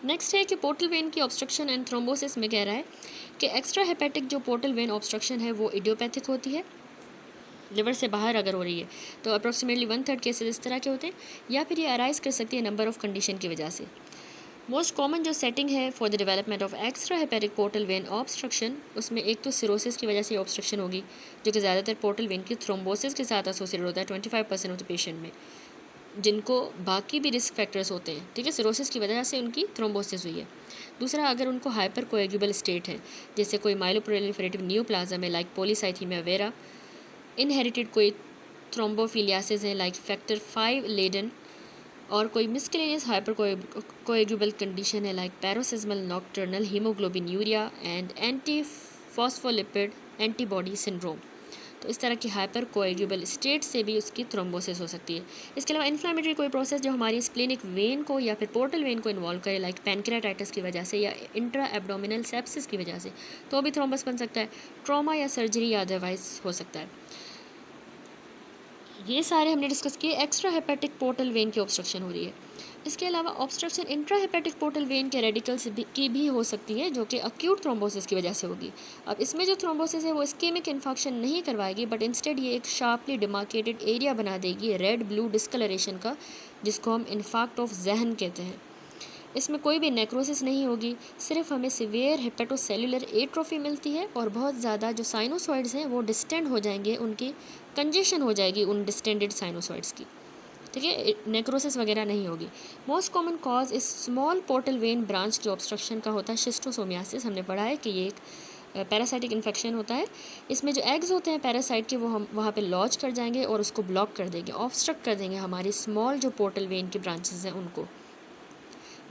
Next है कि portal vein की ऑब्स्ट्रक्शन एंड थ्रोम्बोसिस में कह रहा है कि एक्स्ट्रा हेपेटिक जो पोर्टल वेन ऑब्स्ट्रक्शन है वो इडियोपैथिक होती है, लिवर से बाहर अगर हो रही है तो अप्रॉक्सीमेटली 1/3 केसेस इस तरह के होते हैं, या फिर ये अराइज कर सकती है नंबर ऑफ कंडीशन की वजह से। मोस्ट कॉमन जो सेटिंग है for the development of extra hepatic portal vein obstruction, उसमें एक तो सिरोसिस की वजह से ऑब्स्ट्रक्शन होगी, जो कि ज़्यादातर पोर्टल वेन की थ्रोम्बोसिस के साथ एसोसिएटेड होता है 25% ऑफ द पेशेंट में, जिनको बाकी भी रिस्क फैक्टर्स होते हैं। ठीक है, सिरोसिस की वजह से उनकी थ्रोम्बोसिस हुई है। दूसरा, अगर उनको हाइपर कोएगुबल स्टेट है, जैसे कोई माइलोप्रोलिफरेटिव न्यूप्लाज्म है लाइक पॉलीसाइथीमिया वेरा, इनहेरिटेड कोई थ्रोम्बोफिलियासिस है लाइक फैक्टर 5 लेडन, और कोई मिस्केलेनियस हाइपर कोएगुबल कंडीशन है like paroxysmal nocturnal haemoglobinuria and anti phospholipid antibody syndrome. तो इस तरह की हाइपर कोएगुबल स्टेट से भी उसकी थ्रोम्बोसिस हो सकती है। इसके अलावा इन्फ्लामेटरी कोई प्रोसेस जो हमारी स्प्लेनिक वेन को या फिर पोर्टल वेन को इन्वॉल्व करे लाइक पैनक्रियाटाइटिस की वजह से या इंट्रा एब्डोमिनल सेप्सिस की वजह से, तो भी थ्रोम्बस बन सकता है। ट्रॉमा या सर्जरी या अदरवाइज हो सकता है। ये सारे हमने डिस्कस किए एक्स्ट्रा हेपेटिक पोर्टल वेन की ऑब्स्ट्रक्शन हो रही है। इसके अलावा obstruction intra hepatic portal vein के रेडिकल्स की भी हो सकती है, जो कि अक्यूट थ्रोम्बोसिस की वजह से होगी। अब इसमें जो थ्रोम्बोसिस है वो इस्केमिक इन्फेक्शन नहीं करवाएगी, बट इंस्टेड ये एक शार्पली डिमार्केटेड एरिया बना देगी रेड ब्लू डिस्कलरेशन का, जिसको हम इन्फाक्ट ऑफ जहन कहते हैं। इसमें कोई भी नेक्रोसिस नहीं होगी, सिर्फ हमें सिवियर हेपेटोसेलुलर एट्रोफी मिलती है और बहुत ज़्यादा जो साइनोसॉइड्स हैं वो डिस्टेंड हो जाएंगे, उनकी कंजेशन हो जाएगी उन डिस्टेंडेड साइनोसॉइड्स की। ठीक है, नेक्रोसिस वगैरह नहीं होगी। मोस्ट कॉमन कॉज इस स्मॉल पोर्टल वेन ब्रांच की ऑब्स्ट्रक्शन का होता है शिस्टोसोमियासिस। हमने पढ़ा है कि ये एक पैरासाइटिक इन्फेक्शन होता है। इसमें जो एग्स होते हैं पैरासाइट के, वो हम वहाँ पे लॉज कर जाएंगे और उसको ब्लॉक कर देंगे, ऑब्स्ट्रक्ट कर देंगे हमारी स्मॉल जो पोर्टल वेन की ब्रांचेस हैं उनको।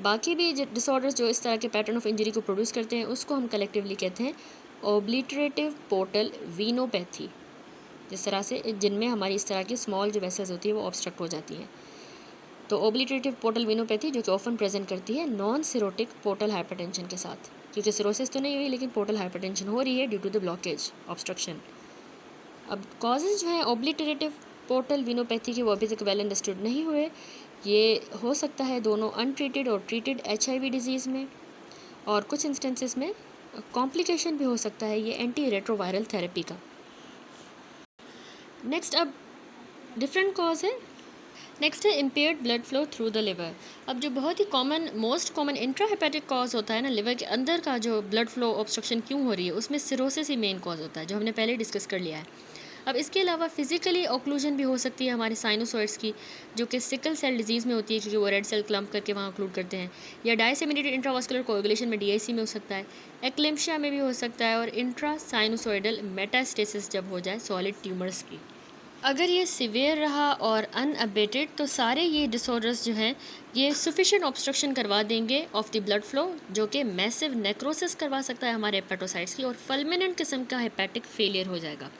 बाकी भी डिसऑर्डर्स जो इस तरह के पैटर्न ऑफ इंजरी को प्रोड्यूस करते हैं उसको हम कलेक्टिवली कहते हैं ओब्लिटरेटिव पोर्टल वीनोपैथी, जिस तरह से जिनमें हमारी इस तरह की स्मॉल जो वेसल्स होती है वो ऑब्स्ट्रक्ट हो जाती हैं। तो ओब्लिटरेटिव पोर्टल वीनोपैथी जो कि ऑफन प्रेजेंट करती है नॉन सिरोटिक पोर्टल हाइपरटेंशन के साथ, क्योंकि सिरोसिस तो नहीं हुई लेकिन पोर्टल हाइपरटेंशन हो रही है due to the blockage obstruction. अब कॉजेज जो हैं ओब्लिटरेटिव पोर्टल वीनोपैथी के वो अभी तक वेल अंडरस्टूड नहीं हुए। ये हो सकता है दोनों अनट्रीटेड और ट्रीटेड HIV डिजीज़ में, और कुछ इंस्टेंसेस में कॉम्प्लिकेशन भी हो सकता है ये एंटी रेट्रोवायरल थेरेपी का। नेक्स्ट, अब डिफरेंट कॉज है। नेक्स्ट है impaired blood flow through the liver. अब जो बहुत ही common most common intrahepatic cause होता है ना, लिवर के अंदर का जो ब्लड फ्लो ऑब्स्ट्रक्शन क्यों हो रही है, उसमें सिरोसिस ही मेन कॉज होता है, जो हमने पहले डिस्कस कर लिया है। अब इसके अलावा फिजिकली ऑक्लूजन भी हो सकती है हमारे साइनोसॉइड्स की, जो कि सिकल सेल डिजीज़ में होती है, क्योंकि वो रेड सेल क्लम्प करके वहाँ ऑक्लूड करते हैं, या डायसेमिनेटेड इंट्रावास्कुलर कोएगुलेशन में DIC में हो सकता है, एक्लेम्शिया में भी हो सकता है, और इंट्रा साइनोसॉइडल मेटास्टेसिस जब हो जाए सॉलिड ट्यूमर्स की। अगर ये सिवियर रहा और अनअबेटेड तो सारे ये डिसऑर्डर्स जो हैं ये सफिशिएंट ऑब्स्ट्रक्शन करवा देंगे ऑफ द ब्लड फ्लो, जो कि मैसिव नेक्रोसिस करवा सकता है हमारे हेपेटोसाइट्स की, और फल्मिनेंट किस्म का हेपेटिक फेलियर हो जाएगा।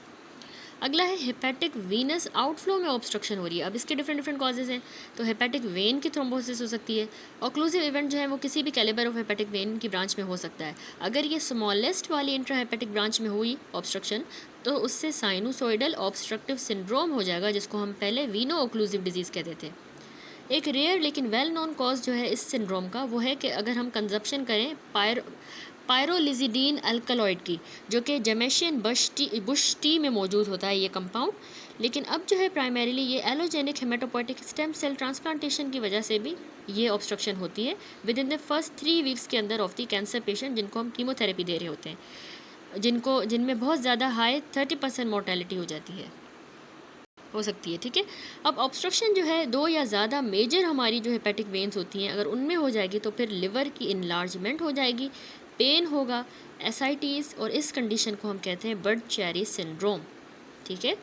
अगला है हेपेटिक वीनस आउटफ्लो में ऑब्स्ट्रक्शन हो रही है। अब इसके डिफरेंट कॉजेज हैं। तो हेपेटिक वेन की थ्रोम्बोसिस हो सकती है। ऑक्लूसिव इवेंट जो है वो किसी भी कैलिबर ऑफ हेपेटिक वेन की ब्रांच में हो सकता है। अगर ये स्मॉलेस्ट वाली इंट्रा हेपेटिक ब्रांच में हुई ऑब्स्ट्रक्शन तो उससे साइनोसॉइडल ऑब्स्ट्रक्टिव सिंड्रोम हो जाएगा, जिसको हम पहले वीनो ऑक्लूसिव डिजीज़ कहते थे। एक रेयर लेकिन वेल नोन कॉज जो है इस सिंड्रोम का वो है कि अगर हम कंजप्शन करें पायरोलिजिडीन अल्कलॉइड की, जो कि जमेशियन बुश टी में मौजूद होता है ये कंपाउंड, लेकिन अब जो है प्राइमरीली ये allogenic haematopoietic stem cell transplantation की वजह से भी ये ऑब्स्ट्रक्शन होती है within the first 3 weeks के अंदर ऑफ द कैंसर पेशेंट, जिनको हम कीमोथेरेपी दे रहे होते हैं, जिनमें बहुत ज़्यादा हाई 30% मोर्टेलिटी हो सकती है। ठीक है, अब ऑब्स्ट्रक्शन जो है 2 या ज़्यादा मेजर हमारी जो हेपेटिक वेन्स होती हैं अगर उनमें हो जाएगी तो फिर लिवर की इनलार्जमेंट हो जाएगी, पेन होगा, एसाइटिस, और इस कंडीशन को हम कहते हैं बर्ड चेरी सिंड्रोम। ठीक है,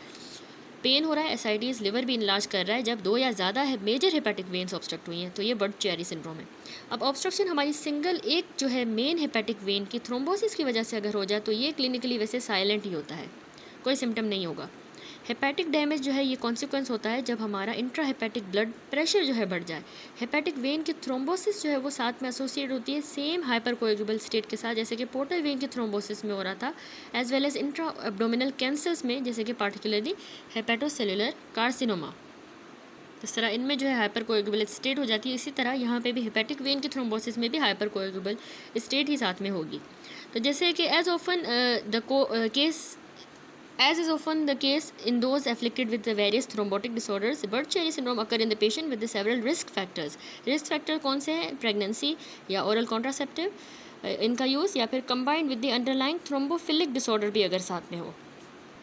पेन हो रहा है, एसाइटिस, लिवर भी इनलार्ज कर रहा है, जब 2 या ज़्यादा मेजर हेपेटिक वेन्स ऑब्स्ट्रक्ट हुई हैं तो ये बर्ड चेरी सिंड्रोम है। अब ऑब्स्ट्रक्शन हमारी सिंगल एक जो है मेन हेपेटिक वेन की थ्रोम्बोसिस की वजह से अगर हो जाए तो ये क्लिनिकली वैसे साइलेंट ही होता है, कोई सिम्टम नहीं होगा। हेपेटिक डैमेज जो है ये कॉन्सिक्वेंस होता है जब हमारा इंट्रा हेपेटिक ब्लड प्रेशर जो है बढ़ जाए। हेपेटिक वेन की थ्रोम्बोसिस जो है वो साथ में एसोसिएट होती है सेम हाइपर कोएगुबल स्टेट के साथ, जैसे कि पोर्टल वेन की थ्रोम्बोसिस में हो रहा था, as well as intra abdominal cancers में, जैसे कि पार्टिकुलरली हेपेटोसेलुलर कार्सिनोमा। इस तरह इनमें जो है हाइपर कोएगुबल स्टेट हो जाती है, इसी तरह यहाँ पे भी हेपेटिक वेन की थ्रोम्बोसिस में भी हाइपर कोएगुबल स्टेट ही साथ में होगी। तो जैसे कि as often the case As is often the case in those afflicted with the various thrombotic disorders, Budd-Chiari syndrome occur in the patient with the several risk factors. Risk factor कौन से हैं? Pregnancy या oral contraceptive इनका use, या फिर combined with the underlying thrombophilic disorder भी अगर साथ में हो,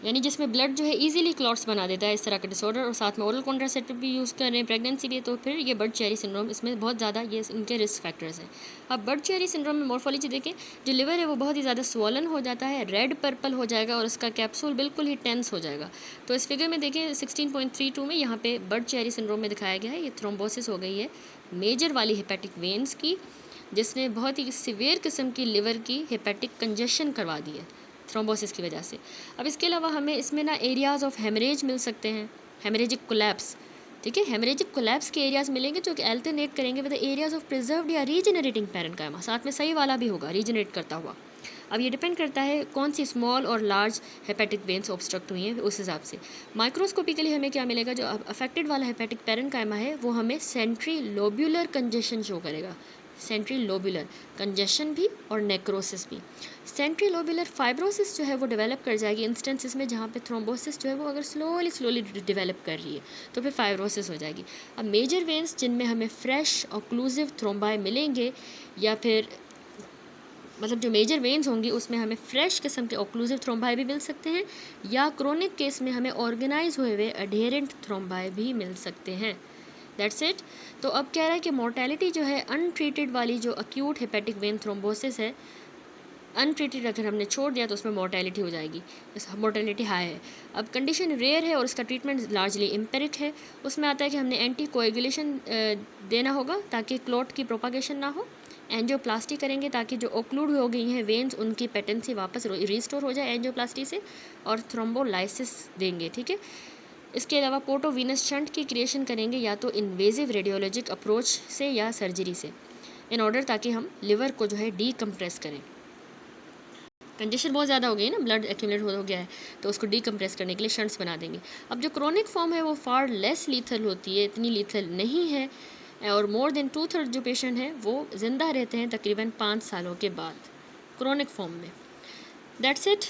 यानी जिसमें ब्लड जो है इजीली क्लॉट्स बना देता है, इस तरह का डिसऑर्डर, और साथ में ओरल कॉन्ट्रासेप्टिव भी यूज़ कर रहे हैं, प्रेगनेंसी भी, तो फिर ये बर्ड-चियरी सिंड्रोम, इसमें बहुत ज़्यादा ये इनके रिस्क फैक्टर्स हैं। अब बर्ड-चियरी सिंड्रोम में मॉर्फोलॉजी देखें, जो लिवर है वो बहुत ही ज़्यादा स्वॉलन हो जाता है, रेड पर्पल हो जाएगा और उसका कैप्सूल बिल्कुल ही टेंस हो जाएगा। तो इस फिगर में देखें 16.32 में यहाँ पे बर्ड-चियरी सिंड्रोम में दिखाया गया है, ये थ्रोम्बोसिस हो गई है मेजर वाली हेपेटिक वेन्स की, जिसने बहुत ही सीवियर किस्म की लिवर की हेपेटिक कंजेशन करवा दी है थ्रोम्बोसिस की वजह से। अब इसके अलावा हमें इसमें ना एरियाज़ ऑफ हेमरेज मिल सकते हैं, हेमरेजिक कोलैप्स, ठीक है, हेमरेजिक कोलैप्स के एरियाज़ मिलेंगे जो कि अल्टरनेट करेंगे with the areas of preserved या रीजनरेटिंग पैरेन्काइमा, साथ में सही वाला भी होगा रीजनरेट करता हुआ। अब ये डिपेंड करता है कौन सी स्मॉल और लार्ज हेपेटिक वेन्स ऑब्स्ट्रक्ट हुई हैं, उस हिसाब से माइक्रोस्कोपिकली हमें क्या मिलेगा, जो अफेक्टेड वाला हेपेटिक पैरेन्काइमा है वो हमें सेंट्री लोब्यूलर कंजेशन शो करेगा, सेंट्री लोब्यूलर कंजेशन भी और नेक्रोसिस भी। सेंट्री लोब्यूलर फाइब्रोसिस जो है वो डेवलप कर जाएगी इंस्टेंसेस में जहाँ पे थ्रोम्बोसिस जो है वो अगर स्लोली डेवलप कर रही है तो फिर फाइब्रोसिस हो जाएगी। अब मेजर वेन्स जिनमें हमें फ्रेश ऑक्लूसिव थ्रोम्बाई मिलेंगे, या फिर मतलब जो मेजर वेन्स होंगी उसमें हमें फ्रेश किस्म के ऑक्लूसिव थ्रोम्बाई भी मिल सकते हैं, या क्रोनिक केस में हमें ऑर्गेनाइज हुए हुए अडेरेंट थ्रोम्बाई भी मिल सकते हैं। That's it. तो अब कह रहा है कि मोर्टेलिटी जो है अनट्रीटेड वाली जो अक्यूट हेपेटिक वेन थ्रोम्बोसिस है, अनट्रीटेड अगर हमने छोड़ दिया तो उसमें मोर्टेलिटी हो जाएगी, मोर्टेलिटी हाई है। अब कंडीशन रेयर है और उसका ट्रीटमेंट लार्जली एम्पेरिक है, उसमें आता है कि हमने एंटी कोएगुलेशन देना होगा ताकि क्लॉट की प्रोपागेशन ना हो, एंजियोप्लास्टी करेंगे ताकि जो ओक्लूड हो गई हैं वेन्स उनकी पेटेंसी वापस रिस्टोर हो जाए एंजियोप्लास्टी से, और थ्रोम्बोलाइसिस देंगे, ठीक है। इसके अलावा पोर्टोवीनस शंट की क्रिएशन करेंगे या तो इन्वेजिव रेडियोलॉजिक अप्रोच से या सर्जरी से, इन ऑर्डर ताकि हम लिवर को जो है डीकम्प्रेस करें। कंजेशन बहुत ज़्यादा हो गई ना, ब्लड एक्यूमुलेट हो गया है, तो उसको डीकम्प्रेस करने के लिए शंट्स बना देंगे। अब जो क्रोनिक फॉर्म है वो फार लेस लीथल होती है, इतनी लीथल नहीं है, और मोर देन 2/3 जो पेशेंट हैं वो ज़िंदा रहते हैं तकरीबन 5 सालों के बाद क्रोनिक फॉर्म में। दैट्स इट,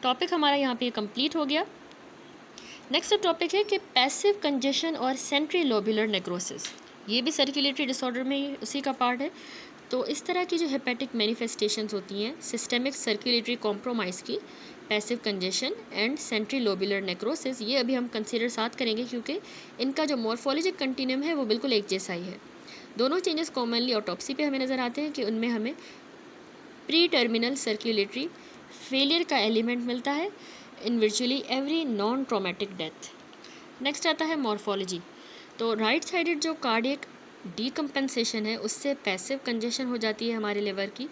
टॉपिक हमारा यहाँ पे कंप्लीट हो गया। नेक्स्ट टॉपिक है कि पैसिव कंजेशन और सेंट्री लोब्यूलर नेक्रोसिस, ये भी सर्कुलेटरी डिसऑर्डर में उसी का पार्ट है। तो इस तरह की जो हेपेटिक मैनिफेस्टेशंस होती हैं सिस्टेमिक सर्कुलेटरी कॉम्प्रोमाइज़ की, passive congestion and centrilobular necrosis, ये अभी हम कंसीडर साथ करेंगे क्योंकि इनका जो मॉर्फोलॉजिक कंटिन्यूम है वो बिल्कुल एक जैसा ही है। दोनों चेंजेस कॉमनली ऑटोप्सी पे हमें नज़र आते हैं कि उनमें हमें प्री टर्मिनल सर्कुलेटरी फेलियर का एलिमेंट मिलता है in virtually every non traumatic death. Next आता है मॉर्फोलॉजी। तो राइट साइडेड जो कार्डियक डीकम्पेंसेशन है उससे पैसिव कंजेशन हो जाती है हमारे लिवर की,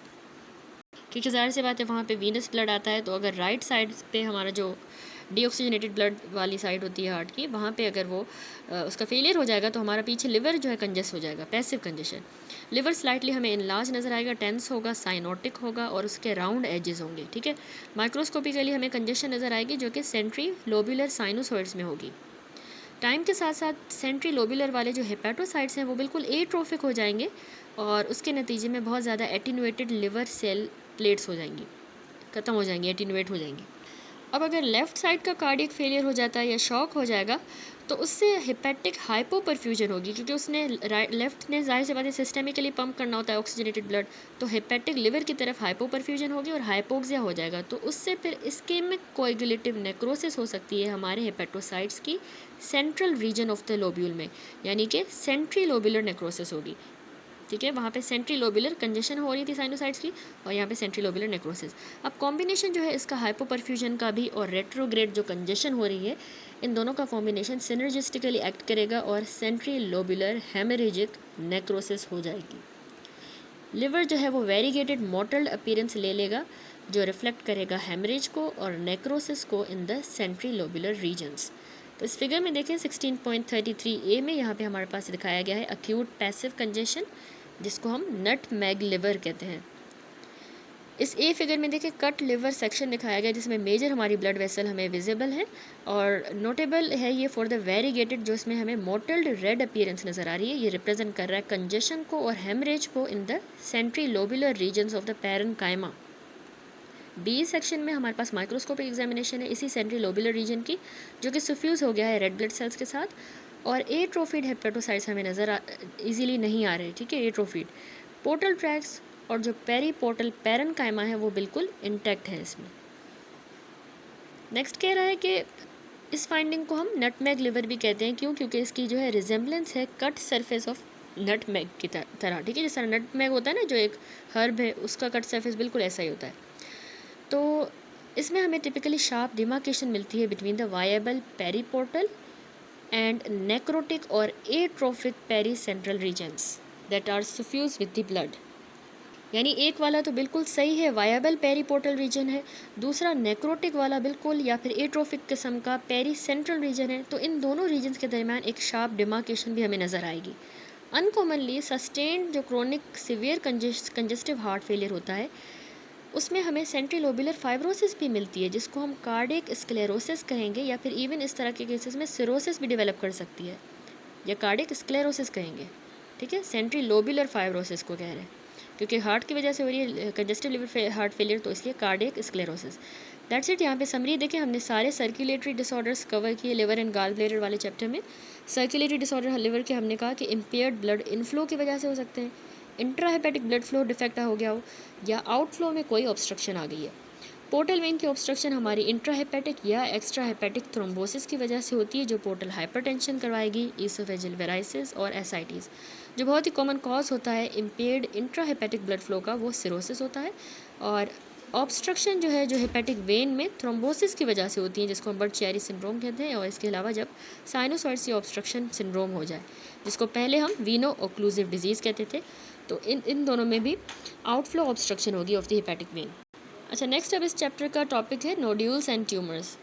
क्योंकि ज़ाहिर सी बात है वहाँ पे वीनस ब्लड आता है, तो अगर राइट साइड पे हमारा जो डीऑक्सीजनेटेड ब्लड वाली साइड होती है हार्ट की, वहाँ पे अगर वो उसका फेलियर हो जाएगा तो हमारा पीछे लिवर जो है कंजेस्ट हो जाएगा, पैसिव कंजेशन। लिवर स्लाइटली हमें इनलार्ज नज़र आएगा, टेंस होगा, साइनोटिक होगा और उसके राउंड एजेस होंगे, ठीक है। माइक्रोस्कोपिकली हमें कंजेशन नज़र आएगी जो कि सेंट्री लोब्यूलर साइनोसॉइड्स में होगी। टाइम के साथ साथ सेंट्री लोब्यूलर वाले जो हेपेटोसाइट्स हैं वो बिल्कुल एट्रोफिक हो जाएंगे और उसके नतीजे में बहुत ज़्यादा एटीन्यूएटेड लिवर सेल प्लेट्स हो जाएंगी, ख़त्म हो जाएंगी, एटीन्यूएट हो जाएंगी। अब अगर लेफ़्ट साइड का कार्डियक फेलियर हो जाता है या शॉक हो जाएगा तो उससे हेपेटिक हाइपोपरफ्यूजन होगी, क्योंकि उसने लेफ़्ट ने ज़ाहिर सी बात है सिस्टेमिकली पंप करना होता है ऑक्सीजनेटेड ब्लड, तो हेपेटिक लिवर की तरफ हाइपोपरफ्यूजन होगी और हाइपोक्सिया हो जाएगा, तो उससे फिर इस्केमिक कोएगुलेटिव नेक्रोसिस हो सकती है हमारे हेपेटोसाइट्स की central region of the lobule में, यानी कि सेंट्री लोब्यूलर नेक्रोसिस होगी, ठीक है। वहाँ पे सेंट्री लोब्यूलर कंजेशन हो रही थी साइनोसाइड्स की और यहाँ पे सेंट्री लोब्यूलर नेक्रोसिस। अब कॉम्बिनेशन जो है इसका हाइपोपरफ्यूजन का भी और रेट्रोग्रेड जो कंजेशन हो रही है, इन दोनों का कॉम्बिनेशन सिनर्जिस्टिकली एक्ट करेगा और सेंट्री लोब्यूलर हेमरेजिक नेक्रोसिस हो जाएगी। लिवर जो है वो वेरीगेटेड मोटल्ड अपीयरेंस ले लेगा जो रिफ्लेक्ट करेगा हेमरेज को और नेक्रोसिस को in the centrilobular regions. तो इस फिगर में देखें 16.33A में यहाँ पे हमारे पास दिखाया गया है अक्यूट पैसिव कंजेशन, जिसको हम नटमैग लिवर कहते हैं। इस ए फिगर में देखिए कट लिवर सेक्शन दिखाया गया जिसमें मेजर हमारी ब्लड वेसल हमें विजिबल है, और नोटेबल है ये फॉर द वेरीगेटेड, जो इसमें हमें मोटल्ड रेड अपीयरेंस नज़र आ रही है। ये रिप्रेजेंट कर रहा है कंजेशन को और हेमरेज को in the centrilobular regions of the parenchyma. B section में हमारे पास माइक्रोस्कोपिक एग्जामिनेशन है इसी सेंट्री लोबुलर रीजन की, जो कि सफ्यूज़ हो गया है रेड ब्लड सेल्स के साथ, और एट्रोफिड हेपेटोसाइट्स हमें नज़र इजीली नहीं आ रहे, ठीक है, एट्रोफिड। पोर्टल ट्रैक्स और जो पेरी पोर्टल पैरेन्काइमा है वो बिल्कुल इंटैक्ट है इसमें। नेक्स्ट कह रहा है कि इस फाइंडिंग को हम नटमैग लिवर भी कहते हैं, क्यों? क्योंकि इसकी जो है रिजेम्बलेंस है कट सरफेस ऑफ नटमैग की तरह, ठीक है, जिस तरह नटमैग होता है ना जो एक हर्ब है, उसका कट सरफेस बिल्कुल ऐसा ही होता है। तो इसमें हमें टिपिकली शार्प डिमार्केशन मिलती है between the viable periportal and necrotic और atrophic peri central regions that are suffused with the blood. यानी एक वाला तो बिल्कुल सही है, वायबल पेरीपोर्टल रीजन है, दूसरा नेक्रोटिक वाला बिल्कुल या फिर एट्रोफिक किस्म का पेरी सेंट्रल रीजन है। तो इन दोनों रीजन्स के दरमियान एक शार्प डिमार्केशन भी हमें नज़र आएगी। अनकॉमनली सस्टेन्ड जो chronic severe congestive heart failure होता है उसमें हमें सेंट्री लोबुलर फाइब्रोसिस भी मिलती है, जिसको हम कार्डियक स्क्लेरोसिस कहेंगे, या फिर इवन इस तरह के केसेस में सिरोसिस भी डेवलप कर सकती है, या कार्डियक स्क्लेरोसिस कहेंगे, ठीक है, सेंट्री लोबुलर फाइब्रोसिस को कह रहे हैं, क्योंकि हार्ट की वजह से हो रही है कंजेस्टिव लिवर हार्ट फेलियर, तो इसलिए कार्डियक स्क्लेरोसिस। That's it. यहाँ पे समरी देखें, हमने सारे सर्कुलेटरी डिसऑर्डर्स कवर किए लिवर एंड गाल ब्लैडर वाले चैप्टर में। सर्कुलेटरी डिसऑर्डर लिवर के हमने कहा कि इम्पेयर्ड ब्लड इनफ्लो की वजह से हो सकते हैं, इंट्राहेपेटिक ब्लड फ्लो डिफेक्ट हो गया हो, या आउटफ्लो में कोई ऑब्स्ट्रक्शन आ गई है। पोर्टल वेन की ऑब्स्ट्रक्शन हमारी इंट्राहेपेटिक या एक्स्ट्रा हेपेटिक थ्रोम्बोसिस की वजह से होती है, जो पोर्टल हाइपरटेंशन करवाएगी, ईसोफेजियल वेराइसिस और एसाइटिस। जो बहुत ही कॉमन कॉज होता है इम्पेयर्ड इंट्राहेपेटिक ब्लड फ्लो का, वो सिरोसिस होता है, और ऑब्स्ट्रक्शन जो है जो हेपेटिक वेन में थ्रोम्बोसिस की वजह से होती है, जिसको हम बर्ट-चियारी सिंड्रोम कहते हैं, और इसके अलावा जब साइनोसॉइड ऑब्स्ट्रक्शन सिंड्रोम हो जाए, जिसको पहले हम वीनो ओक्लूसिव डिजीज़ कहते थे, तो इन दोनों में भी आउटफ्लो ऑब्स्ट्रक्शन होगी ऑफ द हेपेटिक वेन। अच्छा, नेक्स्ट अब इस चैप्टर का टॉपिक है नोड्यूल्स एंड ट्यूमर्स।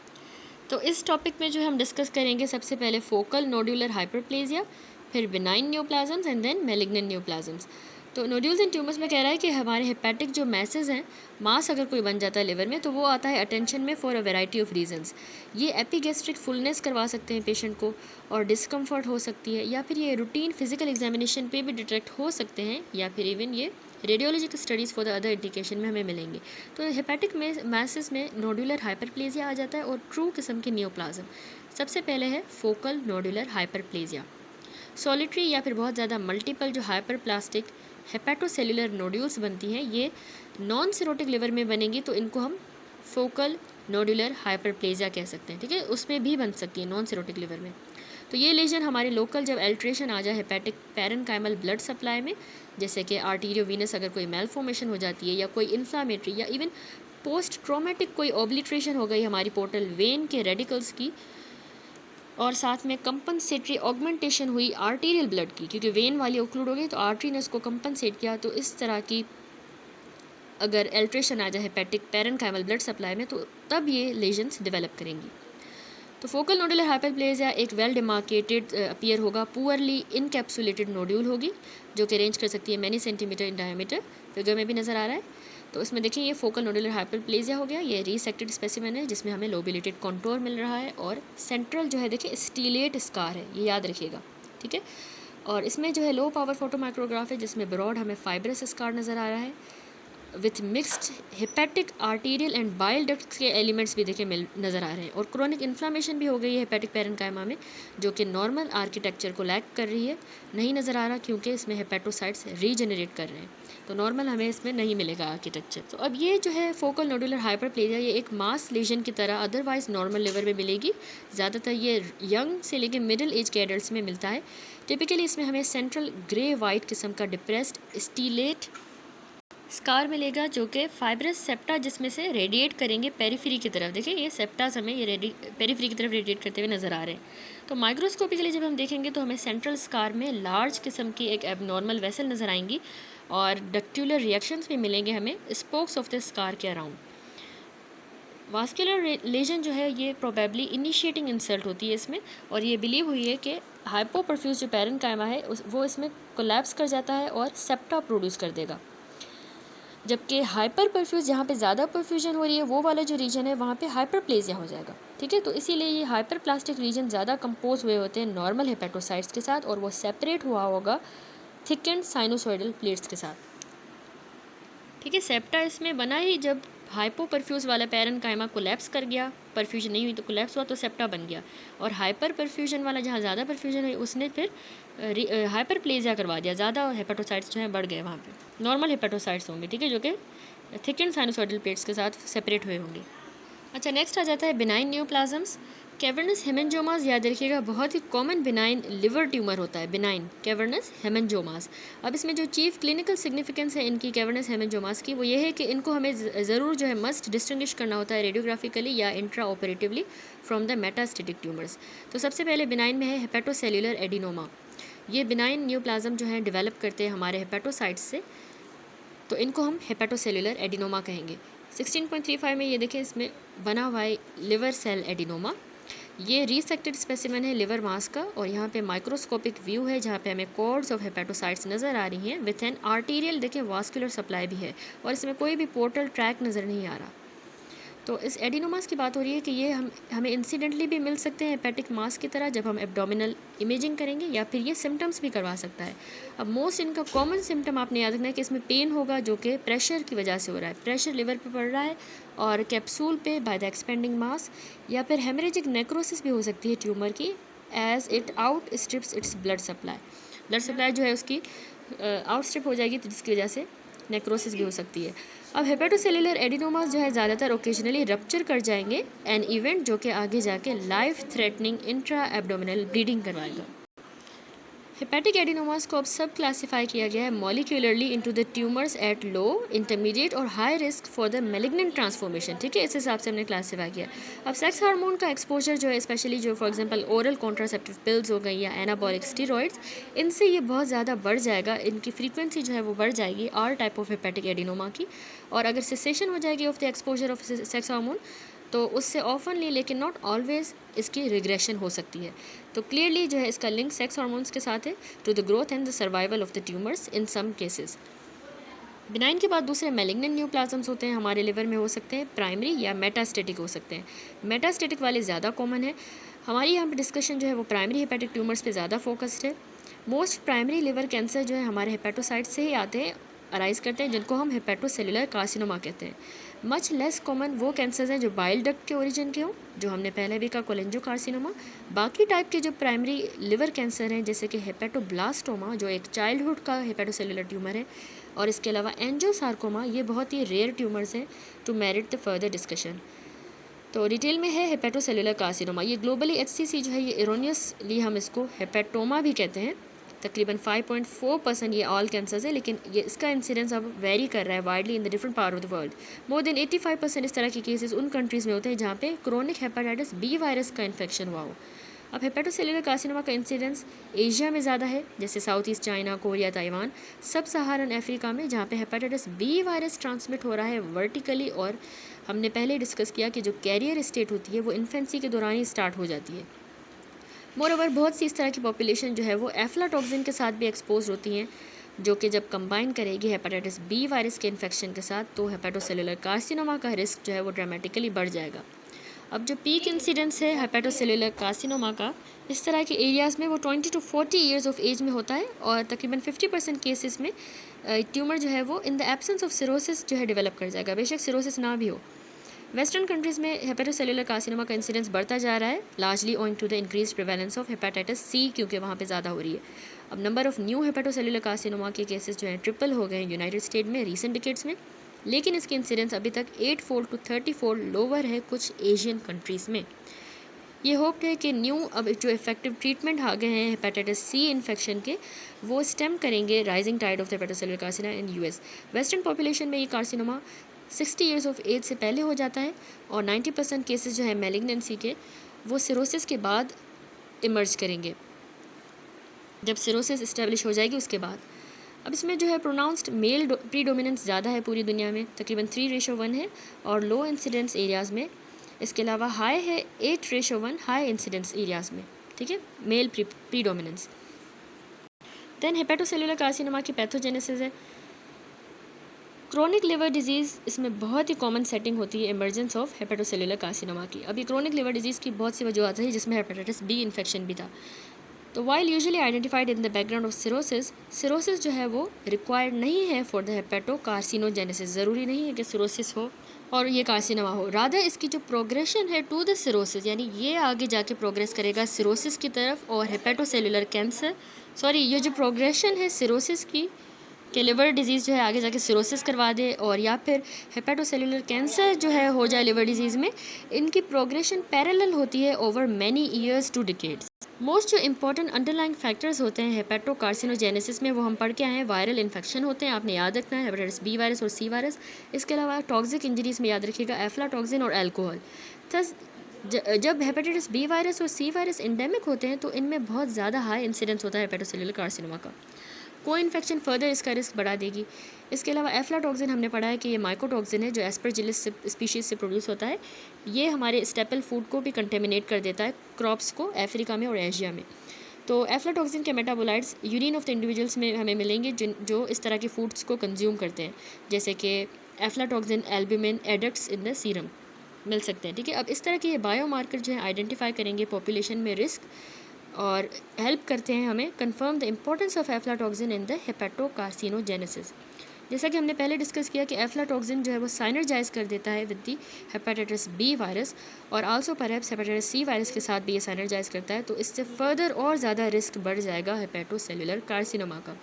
तो इस टॉपिक में जो है हम डिस्कस करेंगे सबसे पहले फोकल नोड्यूलर हाइपरप्लेजिया, फिर बिनाइन न्यूप्लाज्म्स एंड देन मैलिग्नेंट न्यूप्लाज्म्स। तो नोड्यूल्स एंड ट्यूमर्स में कह रहा है कि हमारे हेपेटिक जो मैसेज हैं, मास अगर कोई बन जाता है लिवर में, तो वो आता है अटेंशन में for a variety of reasons. ये एपिगेस्ट्रिक फुलनेस करवा सकते हैं पेशेंट को, और डिस्कम्फर्ट हो सकती है, या फिर ये रूटीन फिजिकल एग्जामिनेशन पे भी डिटेक्ट हो सकते हैं, या फिर इवन ये radiological studies for the other indication में हमें मिलेंगे। तो हेपेटिक मैसेज में नोड्यूलर हाइपरप्लेजिया आ जाता है, और ट्रू किस्म की न्यूप्लाज्म। सबसे पहले है फोकल नोड्यूलर हाइपरप्लेजिया। सॉलिटरी या फिर बहुत ज़्यादा मल्टीपल जो हाइपरप्लास्टिक हेपेटोसेलुलर नोड्यूल्स बनती हैं, ये नॉन सिरोटिक लिवर में बनेंगी, तो इनको हम फोकल नोड्यूलर हाइपरप्लेजिया कह सकते हैं, ठीक है, उसमें भी बन सकती है नॉन सिरोटिक लिवर में। तो ये लेजन हमारे लोकल जब एल्ट्रेशन आ जाए हेपेटिक पैरेन्काइमल ब्लड सप्लाई में, जैसे कि आर्टीरियोवीनस अगर कोई मेलफॉर्मेशन हो जाती है, या कोई इन्फ्लामेटरी या इवन पोस्ट ट्रॉमेटिक कोई ऑब्लिट्रेशन हो गई हमारी पोर्टल वेन के रेडिकल्स की, और साथ में कंपनसेटरी ऑगमेंटेशन हुई आर्टीरियल ब्लड की, क्योंकि वेन वाली ओक्लूड हो गई तो आर्टरी ने उसको कंपनसेट किया, तो इस तरह की अगर एल्ट्रेशन आ जाए हेपेटिक पैरेन्काइमल ब्लड सप्लाई में, तो तब ये लेजन्स डेवलप करेंगी। तो फोकल नोडुलर हाइपरप्लेजिया एक वेल डिमार्केटेड अपीयर होगा, पुअरली इनकैप्सुलेटेड नोड्यूल होगी, जो कि रेंज कर सकती है many centimetre in diameter, figure में भी नज़र आ रहा है। तो इसमें देखिए ये फोकल नोडुलर हाइपरप्लेजिया हो गया, ये रीसेक्टेड स्पेसिमेन है जिसमें हमें लोबुलेटेड कॉन्टोर मिल रहा है, और सेंट्रल जो है देखिए स्टीलेट स्कार है, ये याद रखिएगा, ठीक है। और इसमें जो है लो पावर फोटो माइक्रोग्राफ है, जिसमें ब्रॉड हमें फाइब्रस स्कार नज़र आ रहा है, with mixed hepatic arterial and bile ducts के एलिमेंट्स भी देखे नज़र आ रहे हैं, और क्रोनिक इन्फ्लामेशन भी हो गई है हेपेटिक पैरेन्काइमा में, जो कि नॉर्मल आर्किटेक्चर को लैक कर रही है, नहीं नज़र आ रहा, क्योंकि इसमें हेपेटोसाइट्स रीजनरेट कर रहे हैं, तो नॉर्मल हमें इसमें नहीं मिलेगा आर्किटेक्चर। तो अब ये जो है फोकल नोडुलर हाइपरप्लेजिया, ये एक मास लेजन की तरह अदरवाइज नॉर्मल लिवर में मिलेगी, ज़्यादातर ये यंग से लेकर मिडिल एज के एडल्ट्स में मिलता है। टिपिकली इसमें हमें सेंट्रल ग्रे वाइट किस्म का डिप्रेस्ड स्टीलेट स्कार मिलेगा, जो कि फाइब्रस सेप्टा जिसमें से रेडिएट करेंगे पेरीफ्री की तरफ। देखिए ये सेप्टास हमें ये पेरीफ्री की तरफ रेडिएट करते हुए नज़र आ रहे हैं। तो माइक्रोस्कोपिकली जब हम देखेंगे तो हमें सेंट्रल स्कार में लार्ज किस्म की एक एबनॉर्मल वेसल नज़र आएंगी, और डक्टुलर रिएक्शंस भी मिलेंगे हमें स्पोक्स ऑफ द स्कार के अराउंड। वास्कुलर लेजन जो है ये प्रोबेबली इनिशिएटिंग इंसल्ट होती है इसमें, और ये बिलीव हुई है कि हाइपोपरफ्यूज जो पैरेन्काइमा है वो इसमें कोलैप्स कर जाता है और सेप्टा प्रोड्यूस कर देगा। जबकि हाइपर परफ्यूज जहाँ पे ज़्यादा परफ्यूजन हो रही है वो वाला जो रीजन है वहाँ पे हाइपरप्लेजिया हो जाएगा। ठीक है, तो इसीलिए ये हाइपर प्लास्टिक रीजन ज़्यादा कंपोज हुए होते हैं नॉर्मल हेपेटोसाइट्स के साथ, और वो सेपरेट हुआ होगा थिकेंड साइनोसॉइडल प्लेट्स के साथ। ठीक है, सेप्टा इसमें बना ही जब हाइपो परफ्यूज वाला पैरेन्काइमा कोलैप्स कर गया, परफ्यूजन नहीं हुई तो कोलैप्स हुआ तो सेप्टा बन गया, और हाइपर परफ्यूजन वाला जहाँ ज़्यादा परफ्यूजन हुई उसने फिर हाइपरप्लेजिया करवा दिया, ज़्यादा हेपेटोसाइट्स जो हैं बढ़ गए वहाँ पे। नॉर्मल हेपेटोसाइट्स होंगे, ठीक है, जो कि थिकेंड साइनोसॉइडल प्लेट्स के साथ सेपरेट हुए होंगे। अच्छा, नेक्स्ट आ जाता है बिनाइन न्यूप्लाज्म्स। कैवर्नस हेमेंजोमास याद रखिएगा, बहुत ही कॉमन बिनाइन लिवर ट्यूमर होता है, बिनाइन कैवर्नस हेमेंजोमास। अब इसमें जो चीफ क्लिनिकल सिग्निफिकेंस है इनकी कैवर्नस हेमेंजोमास की, वो ये है कि इनको हमें ज़रूर जो है मस्ट डिस्टिंग्विश करना होता है रेडियोग्राफिकली या intra operatively from the metastatic tumours. तो सबसे पहले बिनाइन में है हेपेटोसेल्युलर एडिनोमा। ये बिनाइन न्यूप्लाज्म जो है डेवलप करते हैं हमारे हेपेटोसाइट्स से, तो इनको हम हेपेटोसेल्युलर एडिनोमा कहेंगे। 16.35 में ये देखें, इसमें बना हुआ है लिवर सेल एडिनोमा। ये रीसेक्टेड स्पेसिमेन है लिवर मास का, और यहाँ पे माइक्रोस्कोपिक व्यू है जहाँ पे हमें कॉर्ड्स ऑफ हेपेटोसाइट्स नज़र आ रही हैं विथ एन आर्टीरियल देखें वास्कुलर सप्लाई भी है, और इसमें कोई भी पोर्टल ट्रैक नज़र नहीं आ रहा। तो इस एडिनोमास की बात हो रही है कि ये हमें इंसिडेंटली भी मिल सकते हैं हेपेटिक मास की तरह जब हम एब्डोमिनल इमेजिंग करेंगे, या फिर ये सिम्टम्स भी करवा सकता है। अब मोस्ट इनका कॉमन सिम्टम आपने याद रखना है कि इसमें पेन होगा जो कि प्रेशर की वजह से हो रहा है, प्रेशर लिवर पे पड़ रहा है और कैप्सूल पे बाय द एक्सपेंडिंग मास, या फिर हेमरेजिक नेक्रोसिस भी हो सकती है ट्यूमर की as it outstrips its blood supply जो है उसकी आउटस्ट्रिप हो जाएगी, तो जिसकी वजह से नेक्रोसिस भी हो सकती है। अब हेपेटोसेल्युलर एडिनोमास जो है ज़्यादातर ओकेजनली रप्चर कर जाएंगे, एन इवेंट जो कि आगे जाके life threatening intra abdominal bleeding करवाएगा। हेपेटिक एडिनोमास को अब सब क्लासीफाई किया गया है molecularly into the tumours at low, intermediate और high risk for the malignant transformation. ठीक है, इस हिसाब से हमने क्लासीफाई किया। अब सेक्स हार्मोन का एक्सपोजर जो है, स्पेशली जो for example oral contraceptive pills हो गई या एनाबॉलिक स्टीरॉइड्स, इनसे ये बहुत ज़्यादा बढ़ जाएगा, इनकी फ्रीक्वेंसी जो है वो बढ़ जाएगी आल टाइप ऑफ हेपेटिक एडिनोमा की। और अगर सेसेशन हो जाएगी of the exposure of sex hormone, तो उससे ऑफनली लेकिन नॉट ऑलवेज इसकी रिग्रेशन हो सकती है। तो क्लियरली जो है इसका लिंक सेक्स हार्मोन्स के साथ है to the growth and the survival of the tumours in some cases. Benign के बाद दूसरे मेलिग्नेंट न्यूप्लाज्म्स होते हैं, हमारे लिवर में हो सकते हैं प्राइमरी या मेटास्टेटिक हो सकते हैं। मेटास्टेटिक वाले ज़्यादा कॉमन है। हमारी यहाँ पर डिस्कशन जो है वो प्राइमरी हेपेटिक ट्यूमर्स पे ज़्यादा फोकस्ड है। मोस्ट प्राइमरी लिवर कैंसर जो है हमारे हेपेटोसाइट से ही आते हैं, अराइज करते हैं, जिनको हम हेपेटोसेल्युलर कार्सिनोमा कहते हैं। मच लेस कॉमन वो कैंसर्स हैं जो बाइल डक्ट के ओरिजिन के हों, जो हमने पहले भी कहा कोलेंजो कार्सिनोमा। बाकी टाइप के जो प्राइमरी लिवर कैंसर हैं जैसे कि हेपेटोब्लास्टोमा जो एक चाइल्डहुड का हेपेटोसेल्युलर ट्यूमर है, और इसके अलावा एंजियोसार्कोमा, ये बहुत ही रेयर ट्यूमर्स हैं to merit the further discussion. तो डिटेल में है हेपेटोसेल्युलर कार्सिनोमा। ये ग्लोबली HCC जो है ये इरोनियसली हम इसको हेपेटोमा भी कहते हैं। तकरीबन 5.4% ये ऑल कैंसर्स है, लेकिन ये इसका इंसिडेंस अब वेरी कर रहा है widely in the different part of the world. More than 85% इस तरह के केसेस उन कंट्रीज़ में होते हैं जहाँ पे क्रोनिक हेपेटाइटिस बी वायरस का इन्फेक्शन हुआ हो। अब हेपेटोसेल्युलर कार्सिनोमा का इंसिडेंस एशिया में ज़्यादा है, जैसे south east China, Korea, Taiwan, सब सहारन अफ्रीका में, जहाँ पे हेपेटाइटिस बी वायरस ट्रांसमिट हो रहा है वर्टिकली, और हमने पहले डिस्कस किया कि जो कैरियर स्टेट होती है वो इन्फेंसी के दौरान ही स्टार्ट हो जाती है। मोरओवर बहुत सी इस तरह की पॉपुलेशन जो है वो एफ्लाटॉक्सिन के साथ भी एक्सपोज होती हैं, जो कि जब कंबाइन करेगी हेपेटाइटिस बी वायरस के इन्फेक्शन के साथ, तो हेपेटोसेल्युलर कार्सिनोमा का रिस्क जो है वो ड्रामेटिकली बढ़ जाएगा। अब जो पीक इंसिडेंस है हेपेटोसेल्युलर कार्सिनोमा का, इस तरह के एरियाज़ में वो 20 to 40 ईयर्स ऑफ एज में होता है, और तकरीबन 50% केसेस में ट्यूमर जो है वो in the absence of cirrhosis जो है डेवलप कर जाएगा, बेशक सिरोसिस ना भी हो। वेस्टर्न कंट्रीज़ में हेपेटोसेल्युलर कार्सिनोमा का इंसिडेंस बढ़ता जा रहा है, largely owing to the increase prevalence of hepatitis C, क्योंकि वहाँ पे ज़्यादा हो रही है। अब number of new hepatocellular carcinoma के केसेस जो हैं ट्रिपल हो गए हैं यूनाइटेड स्टेट में रीसेंट डिकेड्स में, लेकिन इसकी इंसिडेंस अभी तक 8-fold to 30-fold लोअर है कुछ एशियन कंट्रीज़ में। ये होप है कि न्यू अब जो इफेक्टिव ट्रीटमेंट आ गए हैं हेपेटाइटिस सी इन्फेक्शन के, वो स्टेम करेंगे rising tide of the hepatocellular carcinoma in US। Western population में ये कार्सिनोमा 60 ईयर्स ऑफ एज से पहले हो जाता है, और 90% केसेस जो है मेलिग्नेंसी के वो सिरोसिस के बाद इमर्ज करेंगे, जब सिरोसिस इस्टेब्लिश हो जाएगी उसके बाद। अब इसमें जो है प्रोनाउंस्ड मेल प्रीडोमिनेंस ज़्यादा है पूरी दुनिया में, तकरीबन 3:1 है, और लो इंसिडेंस एरियाज़ में इसके अलावा हाई है 8:1 हाई इंसिडेंस एरियाज़ में। ठीक है, मेल प्रीडोमिनेंस। देन हेपेटोसेल्युलर कार्सिनोमा की पैथोजेनेसिस है। क्रोनिक लिवर डिजीज़, इसमें बहुत ही कॉमन सेटिंग होती है इमरजेंस ऑफ हेपेटोसेलुलर कार्सिनोमा की। अब ये क्रोनिक लिवर डिजीज़ की बहुत सी वजूहत है जिसमें हेपेटाइटिस बी इन्फेक्शन भी था। तो while usually identified in the background of cirrhosis जो है वो रिक्वायर्ड नहीं है फॉर द हेपेटोकार्सिनोजेनेसिस। ज़रूरी नहीं है कि सिरोसिस हो और ये कार्सिनोमा हो, रादर इसकी जो प्रोग्रेशन है टू द सिरोसिस, यानी ये आगे जाके प्रोग्रेस करेगा सिरोसिस की तरफ और हेपेटोसेलुलर कैंसर, ये जो प्रोग्रेशन है सिरोसिस की कि लिवर डिजीज़ जो है आगे जाके सिरोसिस करवा दे और या फिर हेपेटोसेलुलर कैंसर जो है हो जाए लिवर डिजीज़ में, इनकी प्रोग्रेशन पैरेलल होती है over many years to decades. Most जो इंपॉर्टेंट अंडरलाइंग फैक्टर्स होते हैं हेपेटोकार्सिनोजेनेसिस में, वो हम पढ़ के आए हैं, वायरल इन्फेक्शन होते हैं, आपने याद रखना है, हेपेटाइटिस बी वायरस और सी वायरस। इसके अलावा टॉक्सिक इंजरीज में याद रखिएगा एफ्लाटॉक्सिन और अल्कोहल। थस जब हेपेटाइटिस बी वायरस और सी वायरस इंडेमिक होते हैं तो इनमें बहुत ज़्यादा हाई इंसिडेंस होता है हेपेटोसेलुलर कार्सिनोमा का। को इन्फेक्शन फर्दर इसका रिस्क बढ़ा देगी। इसके अलावा एफ्लाटॉक्सिन हमने पढ़ा है कि ये माइकोटॉक्सिन है जो एस्परजिलस स्पीशीज़ से प्रोड्यूस होता है। ये हमारे स्टेपल फूड को भी कंटेमिनेट कर देता है, क्रॉप्स को, अफ्रीका में और एशिया में। तो एफ्लाटॉक्सिन के metabolites urine of the individuals में हमें मिलेंगे जो इस तरह के फूड्स को कंज्यूम करते हैं, जैसे कि aflatoxin, albumin, adducts in the serum मिल सकते हैं। ठीक है, अब इस तरह के ये बायोमार्कर जो है आइडेंटिफाई करेंगे पॉपुलेशन में रिस्क और हेल्प करते हैं हमें confirm the importance of aflatoxin in the hepatocarcinogenesis. जैसा कि हमने पहले डिस्कस किया कि एफ्लाटॉक्सिन जो है वो साइनर्जाइज कर देता है with the hepatitis B virus और also perhaps hepatitis C virus के साथ भी ये साइनर्जाइज करता है, तो इससे फर्दर और ज़्यादा रिस्क बढ़ जाएगा हेपेटोसेलुलर कार्सिनोमा का।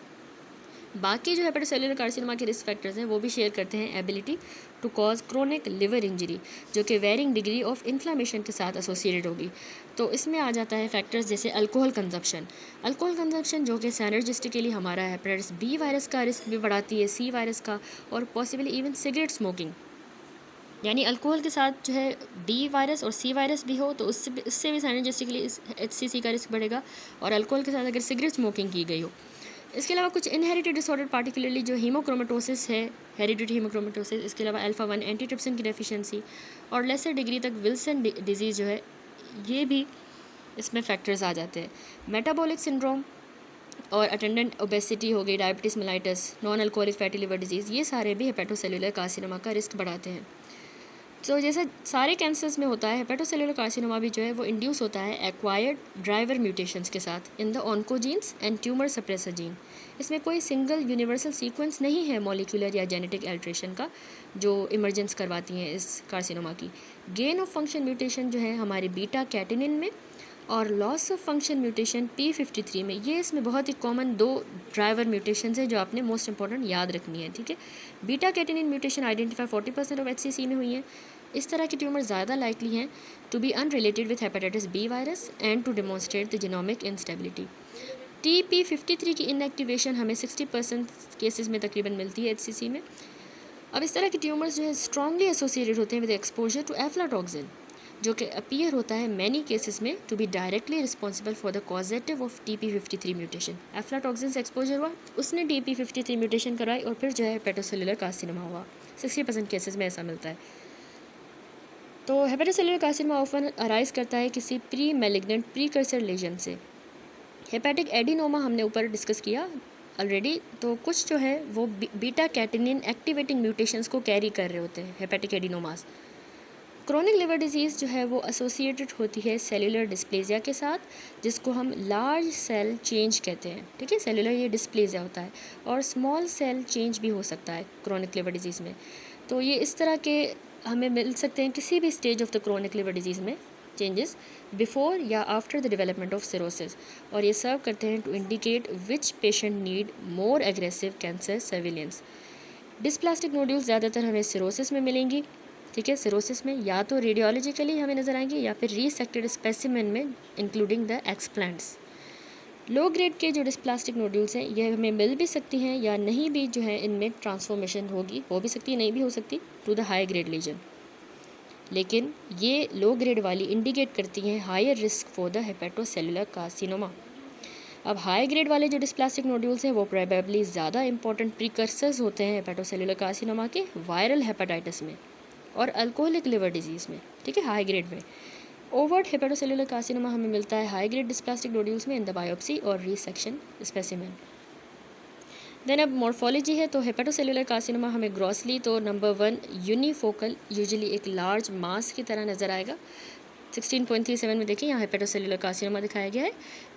बाकी जो हेपेटोसेलुलर कार्सिनोमा के रिस्क फैक्टर्स हैं वो भी शेयर करते हैं ability to cause chronic liver injury, जो कि वेरिंग डिग्री ऑफ इन्फ्लामेशन के साथ एसोसिएटेड होगी। तो इसमें आ जाता है फैक्टर्स जैसे अल्कोहल कंजप्शन जो कि सिनर्जिस्टिकली हमारा हेपेटाइटिस बी वायरस का रिस्क भी बढ़ाती है, सी वायरस का, और पॉसिबली इवन सिगरेट स्मोकिंग, यानी अल्कोहल के साथ जो है बी वायरस और सी वायरस भी हो तो उससे भी सिनर्जिस्टिकली HCC का रिस्क बढ़ेगा, और अल्कोहल के साथ अगर सिगरेट स्मोकिंग की गई हो। इसके अलावा कुछ इनहेरिटेड डिसऑर्डर, पार्टिकुलरली जो हीमोक्रोमेटोसिस है, हेरिडिटी हीमोक्रोमेटोसिस, इसके अलावा अल्फा-1 एंटीट्रिप्सिन की डेफिशिएंसी और लेसर डिग्री तक विल्सन डिजीज़ जो है, ये भी इसमें फैक्टर्स आ जाते हैं। मेटाबॉलिक सिंड्रोम और अटेंडेंट ओबेसिटी हो गई, diabetes mellitus, non alcoholic fatty liver disease, ये सारे भी हेपेटोसेलुलर कार्सिनोमा का रिस्क बढ़ाते हैं। तो जैसा सारे कैंसर्स में होता है, हेपेटोसेलुलर कार्सिनोमा भी जो है वो इंड्यूस होता है एक्वायर्ड ड्राइवर म्यूटेशंस के साथ in the oncogenes and tumour suppressor gene. इसमें कोई सिंगल यूनिवर्सल सीक्वेंस नहीं है मॉलिक्यूलर या जेनेटिक एल्ट्रेशन का जो इमरजेंस करवाती हैं इस कार्सिनोमा की। गेन ऑफ फंक्शन म्यूटेशन जो है हमारे बीटा कैटिनिन में और loss of function mutation P53 में, ये इसमें बहुत ही कॉमन 2 ड्राइवर म्यूटेशन है जो आपने मोस्ट इंपॉर्टेंट याद रखनी है। ठीक है, beta catenin mutation identify 40% of HCC में हुई है। इस तरह की ट्यूमर ज़्यादा लाइकली हैं to be unrelated with hepatitis B virus and to demonstrate the genomic instability. TP53 की इनएक्टिवेशन हमें 60% केसेस में तकरीबन मिलती है HCC में। अब इस तरह की ट्यूमर्स जो है स्ट्रांगली एसोसिएटेड होते हैं विद एक्सपोजर टू एफ्लाटॉक्सिन, जो कि अपीयर होता है मैनी केसेस में to be directly responsible for the causative of TP53 mutation. Aflatoxin से एक्सपोजर हुआ, उसने TP53 म्यूटेशन कराई और फिर जो है हेपेटोसेलुलर कार्सिनोमा हुआ। 60% केसेस में ऐसा मिलता है। तो हेपेटोसेलुलर कार्सिनोमा ऑफन अराइज करता है किसी प्री मैलिग्नेंट प्रीकर्सर लेजन से। हेपेटिक एडिनोमा हमने ऊपर डिस्कस किया ऑलरेडी, तो कुछ जो है वो बीटा कैटिनिन एक्टिवेटिंग म्यूटेशंस को कैरी कर रहे होते हैं hepatic adenomas. Chronic liver disease जो है वो एसोसिएटेड होती है सेलुलर डिस्प्लेजिया के साथ, जिसको हम लार्ज सेल चेंज कहते हैं। ठीक है, सेलुलर ये डिस्प्लेजिया होता है, और स्मॉल सेल चेंज भी हो सकता है क्रोनिक लिवर डिजीज़ में। तो ये इस तरह के हमें मिल सकते हैं किसी भी stage of the chronic liver disease में, चेंजेस बिफोर या after the development of cirrhosis, और ये सर्व करते हैं to indicate which patient need more aggressive cancer surveillance. Dysplastic nodules ज़्यादातर हमें सिरोसिस में मिलेंगी। ठीक है, सिरोसिस में या तो रेडियोलॉजिकली हमें नज़र आएंगी या फिर रीसेक्टेड स्पेसिमेन में including the explants. Low grade के जो डिस्प्लास्टिक नोड्यूल्स हैं ये हमें मिल भी सकती हैं या नहीं भी, जो है इनमें ट्रांसफॉर्मेशन हो भी सकती है, नहीं भी हो सकती to the high grade lesion, लेकिन ये लो ग्रेड वाली इंडिकेट करती हैं higher risk for the hepatocellular carcinoma. अब हाई ग्रेड वाले जो डिस्प्लास्टिक नोड्यूल्स हैं वो प्रोबेबली ज़्यादा इंपॉर्टेंट प्रीकर्सर्स होते हैं हेपेटोसेलुलर कार्सिनोमा के वायरल हेपेटाइटिस में और अल्कोहलिक लिवर डिजीज़ में। ठीक है, हाई ग्रेड में ओवर्ट हेपेटोसेलुलर कार्सिनोमा हमें मिलता है हाई ग्रेड डिस्प्लास्टिक नोड्यूल्स में इन द बायोप्सी और रीसेक्शन स्पेसिमेन। देन अब मॉर्फोलॉजी है, तो हेपेटोसेलुलर कार्सिनोमा हमें ग्रॉसली तो नंबर 1 यूनिफोकल, यूजुअली एक लार्ज मास की तरह नज़र आएगा। 16.37 में देखिए यहाँ हेपेटोसेलुलर कार्सिनोमा दिखाया गया है।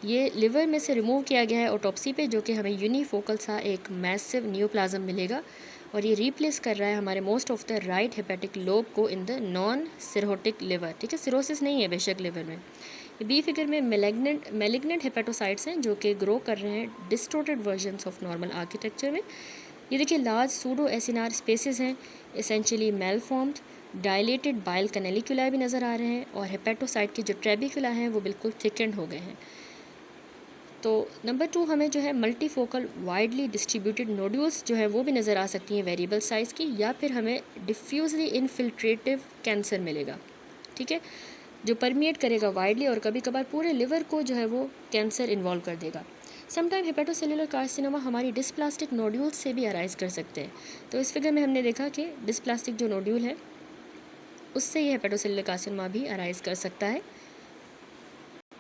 ये लिवर में से रिमूव किया गया है ऑटोप्सी पे, जो कि हमें यूनिफोकल सा एक मैसिव न्यूप्लाज्म मिलेगा और ये रिप्लेस कर रहा है हमारे most of the right hepatic lobe को in the non cirrhotic liver. ठीक है, सिरोसिस नहीं है बेशक लिवर में। बी फिगर में मेलिग्नेंट हेपेटोसाइट्स हैं जो कि ग्रो कर रहे हैं distorted versions of normal architecture में। ये देखिए लार्ज सूडो एसिनार स्पेसेस हैं, essentially malformed, dilated bile canaliculi भी नज़र आ रहे हैं और हेपेटोसाइट के जो ट्रेबिकुला हैं वो बिल्कुल थिकेंड हो गए हैं। तो नंबर 2 हमें जो है मल्टीफोकल वाइडली डिस्ट्रीब्यूटेड नोड्यूल्स जो है वो भी नज़र आ सकती हैं वेरिएबल साइज़ की, या फिर हमें डिफ्यूजली इनफिल्ट्रेटिव कैंसर मिलेगा। ठीक है, जो परमिएट करेगा वाइडली और कभी कभार पूरे लिवर को जो है वो कैंसर इन्वॉल्व कर देगा। समटाइम हेपेटोसेलुलर कार्सिनोमा हमारी डिस्प्लास्टिक नोड्यूल्स से भी अराइज कर सकते हैं। तो इस फिगर में हमने देखा कि डिस्प्लास्टिक जो नोड्यूल है उससे ये हेपेटोसेलुलर कार्सिनोमा भी अराइज कर सकता है।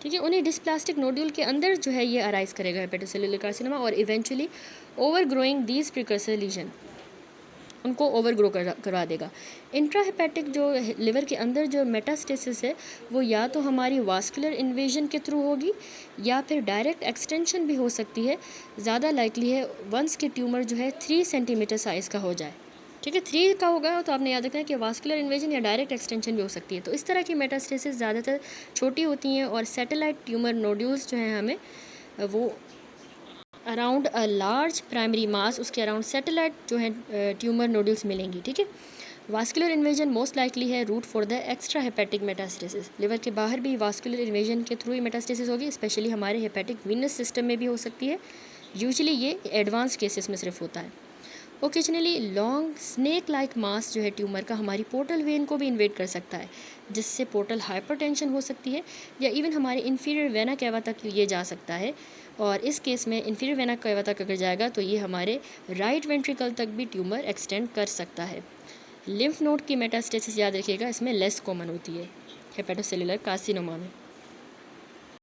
ठीक है, उन्हीं डिस्प्लास्टिक नोड्यूल के अंदर जो है ये अराइज करेगा हेपेटोसेलुलर कार्सिनोमा और eventually overgrowing these precursor lesion, उनको ओवर ग्रो करवा देगा। इंट्राहेपेटिक जो लिवर के अंदर जो मेटास्टेसिस है वो या तो हमारी वास्कुलर इन्वेजन के थ्रू होगी या फिर डायरेक्ट एक्सटेंशन भी हो सकती है। ज़्यादा लाइकली है वंस की ट्यूमर जो है 3 सेंटीमीटर साइज़ का हो जाए। ठीक है, 3 का होगा तो आपने याद रखना है कि वास्कुलर इन्वेजन या डायरेक्ट एक्सटेंशन भी हो सकती है। तो इस तरह की मेटास्टेसिस ज़्यादातर छोटी होती हैं और सैटेलाइट ट्यूमर नोड्यूल्स जो हैं हमें वो अराउंड अ लार्ज प्राइमरी मास, उसके अराउंड सैटेलाइट जो है ट्यूमर नोड्यूल्स मिलेंगी। ठीक है, वास्कुलर इन्वेजन मोस्ट लाइकली है route for the extrahepatic metastasis. Liver के बाहर भी वास्कुलर इन्वेजन के थ्रू ही मेटास्टेसिस होगी, स्पेशली हमारे हेपेटिक वीनस सिस्टम में भी हो सकती है। यूजुअली ये एडवांस केसेस में सिर्फ होता है। Occasionally long snake like mass जो है ट्यूमर का हमारी पोर्टल वेन को भी इन्वेड कर सकता है, जिससे पोर्टल हाइपरटेंशन हो सकती है या इवन हमारे इन्फीरियर वेना कैवा तक ये जा सकता है। और इस केस में इन्फीरियर वेना कैवा तक अगर जाएगा तो ये हमारे राइट वेंट्रिकल तक भी ट्यूमर एक्सटेंड कर सकता है। लिम्फ नोड की मेटास्टेसिस याद रखिएगा इसमें लेस कॉमन होती है हेपेटोसेलुलर कार्सिनोमा में।